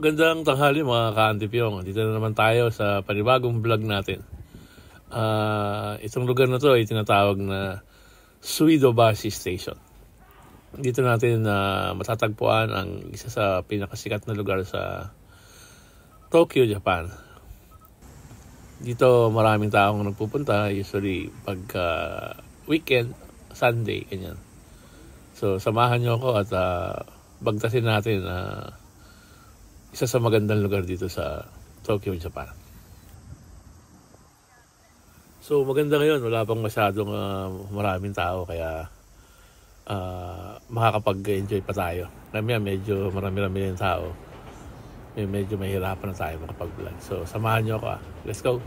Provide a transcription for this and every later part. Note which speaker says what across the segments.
Speaker 1: Magandang tanghali mga ka-Antipyong. Dito na naman tayo sa panibagong vlog natin. Itong lugar na to ay tinatawag na Suidobashi Station. Dito natin matatagpuan ang isa sa pinakasikat na lugar sa Tokyo, Japan. Dito maraming taong nagpupunta, usually pag weekend, Sunday, ganyan. So samahan nyo ako at bagtasin natin isa sa magandang lugar dito sa Tokyo, Japan. So maganda ngayon, wala pang masyadong maraming tao kaya makakapag-enjoy pa tayo. Kaya medyo marami-rami yung tao. Medyo mahirapan na tayo makapag-vlog. So samahan nyo ako. Let's go!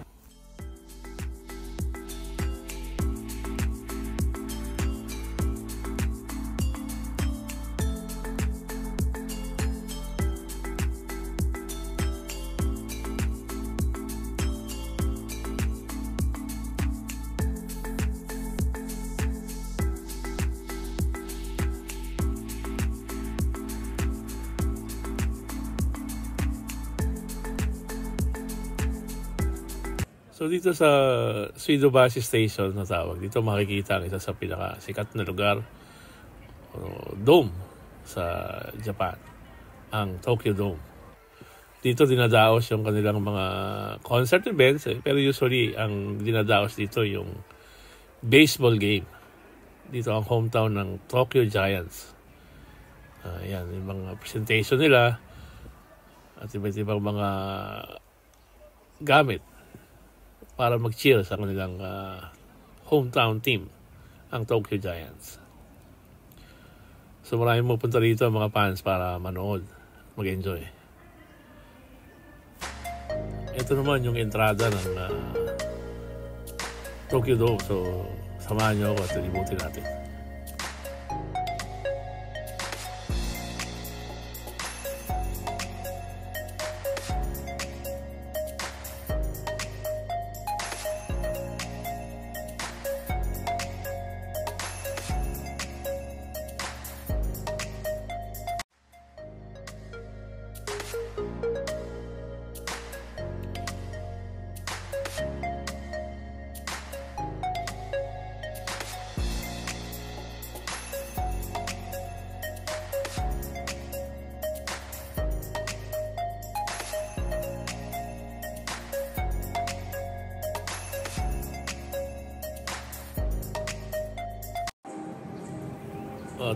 Speaker 1: So dito sa Suidobashi Station na tawag, dito makikita ang isa sa pinakasikat na lugar, dome sa Japan, ang Tokyo Dome. Dito dinadaos yung kanilang mga concert events, pero usually ang dinadaos dito yung baseball game. Dito ang hometown ng Tokyo Giants. Yan, yung mga presentation nila at iba't ibang mga gamit para mag-cheer sa kanilang hometown team, ang Tokyo Giants. So maraming pupunta rito mga fans para manood, mag-enjoy. Ito naman yung entrada ng Tokyo Dome. So samahan nyo ako at libutin natin.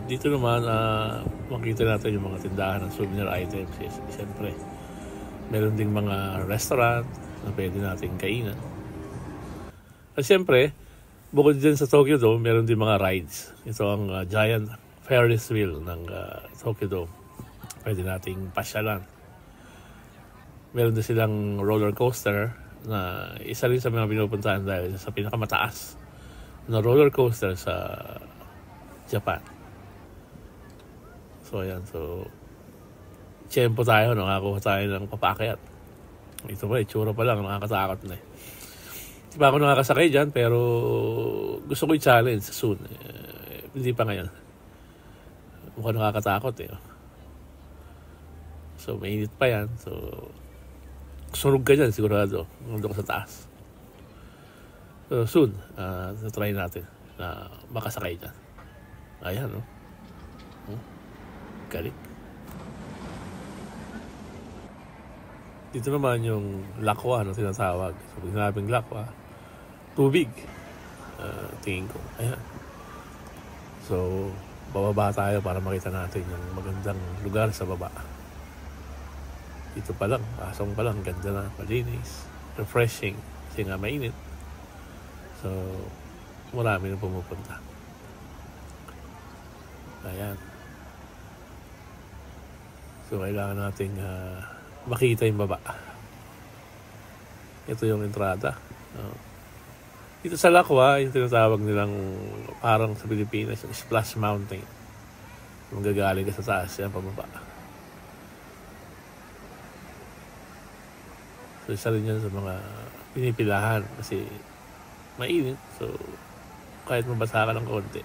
Speaker 1: Dito naman makita natin yung mga tindahan ng souvenir items. Siyempre meron ding mga restaurant na pwede nating kainan. At siyempre bukod din sa Tokyo Dome, meron din mga rides. Ito ang giant Ferris wheel ng Tokyo Dome. Pwede nating pasyalan. Meron din silang roller coaster na isa rin sa mga pinupuntahan dahil sa pinakamataas na roller coaster sa Japan. So ayan, so tiyempo tayo, nakakuha tayo ng papakyat. Ito ba, itsura pa lang, nakakatakot na eh. Hindi pa ako nakakasakay dyan, pero gusto ko i-challenge soon. Hindi pa ngayon. Mukhang nakakatakot eh. So mainit pa yan, so sunog ka dyan sigurado, nandun ka sa taas. So soon, try natin na makasakay dyan. Ayan, no? Galing. Dito naman yung lakwa na tinatawag. So pag sinabing lakwa, tubig. Tingin ko. Ayan. So bababa tayo para makita natin yung magandang lugar sa baba. Dito pa lang, pasong pa lang, ganda na, malinis, refreshing, kasi nga mainit. So marami na pumupunta. Ayan. So kailangan nating makita yung baba. Ito yung entrada. Dito sa Lakwa, yung tinatawag nilang parang sa Pilipinas, yung Splash Mountain. Kung gagaling ka sa taas, yan pababa. So isa rin yan sa mga pinipilahan kasi mainit. So kahit mabasa ka ng konti.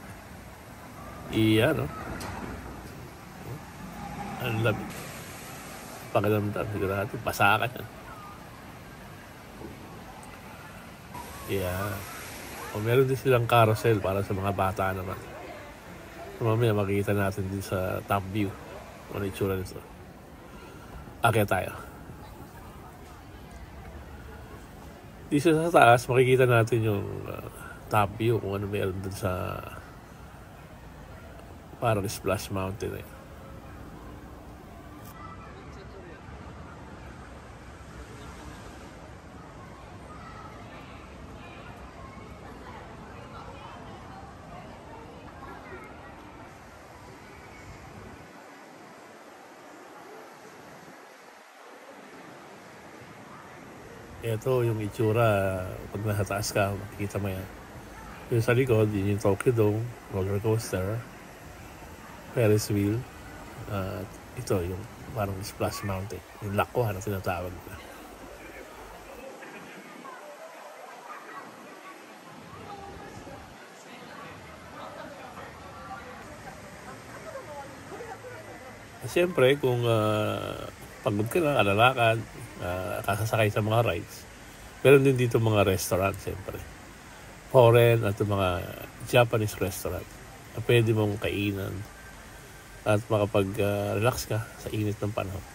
Speaker 1: Iyan, no? Ang lamig. pakiramdam, sigurado, basa ka yan. Yeah. O meron din silang carousel para sa mga bata naman. So, mamaya makikita natin din sa top view ano itsura nito. Akyat tayo. Dito sa taas, makikita natin yung top view kung ano meron dun sa parang Splash Mountain eh. Ito yung itsura pag nasa taas ka, makikita mo yan. Yung sa likod, yun yung Tokyo Dome, roller coaster, Ferris wheel, at ito yung parang Splash Mountain, yung Lakuan na tinatawag nila. Siyempre, kung pagod ka na, alalakad, kasasakay sa mga rides, meron din dito mga restaurant, siyempre. Foreign at mga Japanese restaurant na pwede mong kainan at makapag-relax ka sa init ng panahon.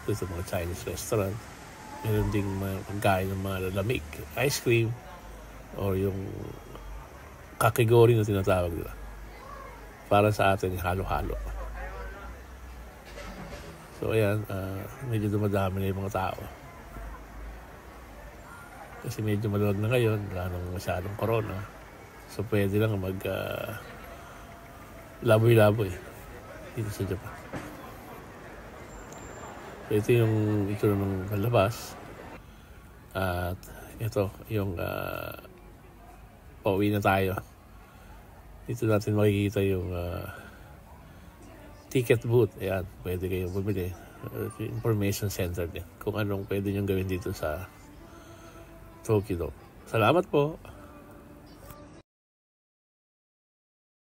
Speaker 1: Dito mga Chinese restaurant, meron ding mga pagkain ng mga lamig, ice cream, o yung kakigori na tinatawag nila. Para sa atin, halo-halo. So ayan, medyo dumadami na yung mga tao. Kasi medyo maluwag na ngayon, wala nang masyadong corona. So pwede lang laboy-laboy dito sa Japan. So ito yung itsura ng labas. At ito yung pauwi na tayo. Dito natin makikita yung ticket booth. Ayan, pwede kayong bumili. Information center din. Kung anong pwede nyo gawin dito sa Tokyo Dome. Salamat po.